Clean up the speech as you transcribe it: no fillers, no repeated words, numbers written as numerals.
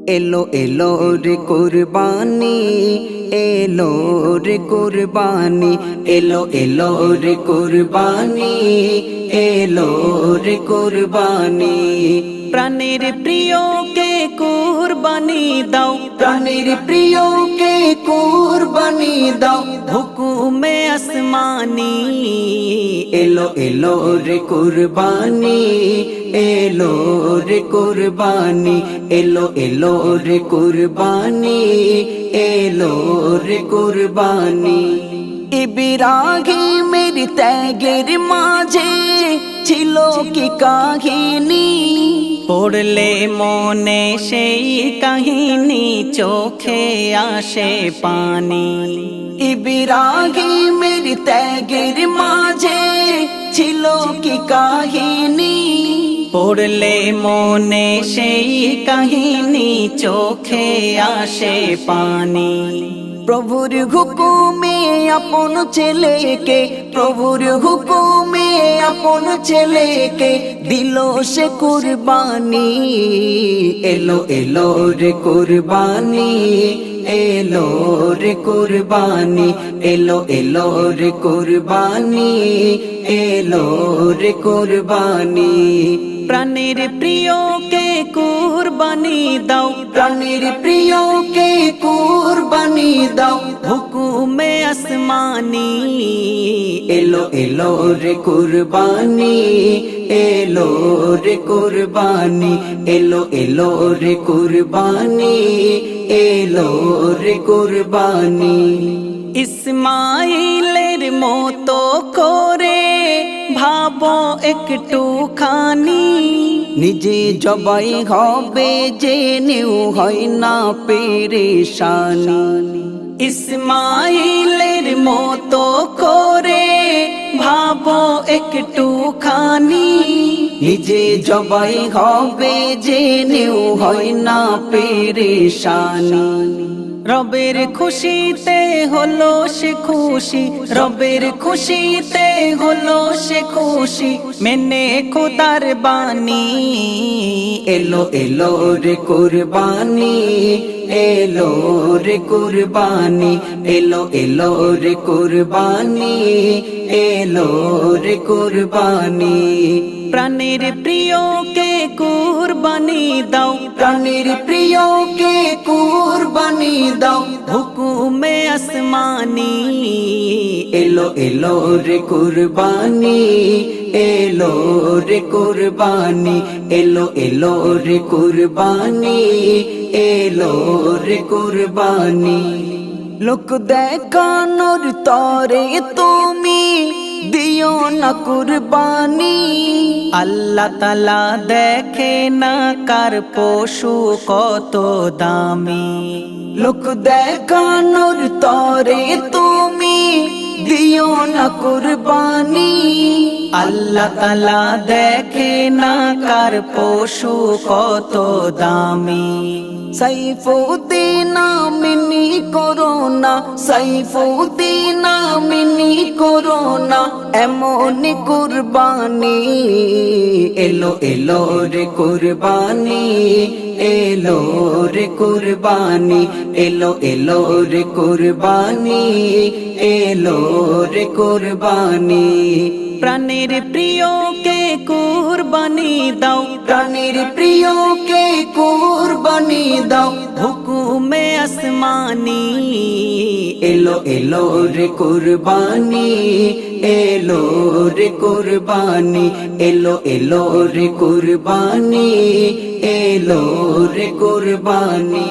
এলো এলো রে কুরবানি, এলো রে কুরবানি, এলো এলো রে কুরবানি, এলো রে কুরবানি। প্রাণের প্রিয়কে কুরবানি দাও, প্রাণের প্রিয়কে কুরবানি দাও, হুকুমে আসমানি। এলো এলো রে কুরবানি, এলো রে কুরবানি, এলো এলো রে কুরবানি, এলো রে কুরবানি। ইব্রাহিমের ত্যাগের মাঝে ছিল কি কাহিনী, পড়লে মনে সেই কাহিনী চোখে আসে পানি। ইব্রাহিমের ত্যাগের মাঝে ছিল কি কাহিনী, পড়লে মনে সেই কাহিনী চোখে আসে পানি। প্রভুর হুকুমে আপন ছেলেকে, প্রভুর হুকুমে আপন ছেলেকে দিল সে কুরবানি। এলো এলো রে কুরবানি, এলো রে কুরবানি, এলো এলো রে কুরবানি, এলো রে কুরবানি। প্রাণের প্রিয়কে কুরবানি দাও, প্রাণের প্রিয়কে কুরবানি দাও, হুকুমে আসমানি। এলো এলো রে কুরবানি, এলো রে কুরবানি, এলো এলো রে কুরবানি, এলো রে কুরবানি। ইসমাইলের মতো করে ভাবো একটু খানি, নিজে জবাই হবে জেনেও হয় না পেরেশানি। ইসমাইলের মতো করে ভাবো একটু খানি, নিজে জবাই হবে জেনেও হয় না পেরেশানি। রবের খুশিতে হলো সে খুশি, রবের খুশিতে হলো সে খুশি, মেনে খোদার বাণী। এলো এলো রে কুরবানি, এলো রে কুরবানি, এলো এলো রে কুরবানি, এলো রে কুরবানি। প্রাণের প্রিয়কে কুরবানি দাও, প্রাণের প্রিয়কে কুরবানি দাও, হুকুমে আসমানি। এলো এলো রে কুরবানি, এলো রে কুরবানি, এলো এলো রে কুরবানি, এলো রে কুরবানি। লোক দেখানোর তরে তুমি দিও না কুরবানি, আল্লাহ তাআলা দেখে না কার পশু কত দামি। লোক দেখানোর তরে তুমি দিও না কুরবানি, আল্লাহ তাআলা দেখে না কার পশু কত দামি। সাইফুদ্দিন আমিনি করোনা, সাইফুদ্দিন আমিনি করোনা, এমন কুরবানি। এলো এলো রে কুরবানি, এলো রে কুরবানি, এলো এলো রে কুরবানি, এলো রে কুরবানি। প্রাণের প্রিয়কে কুরবানি দাও, প্রাণের প্রিয়কে কুরবানি দাও, হুকুমে আসমানি। এলো এলো রে কুরবানি, এলো রে কুরবানি, এলো এলো রে কুরবানি, এলো রে কুরবানি।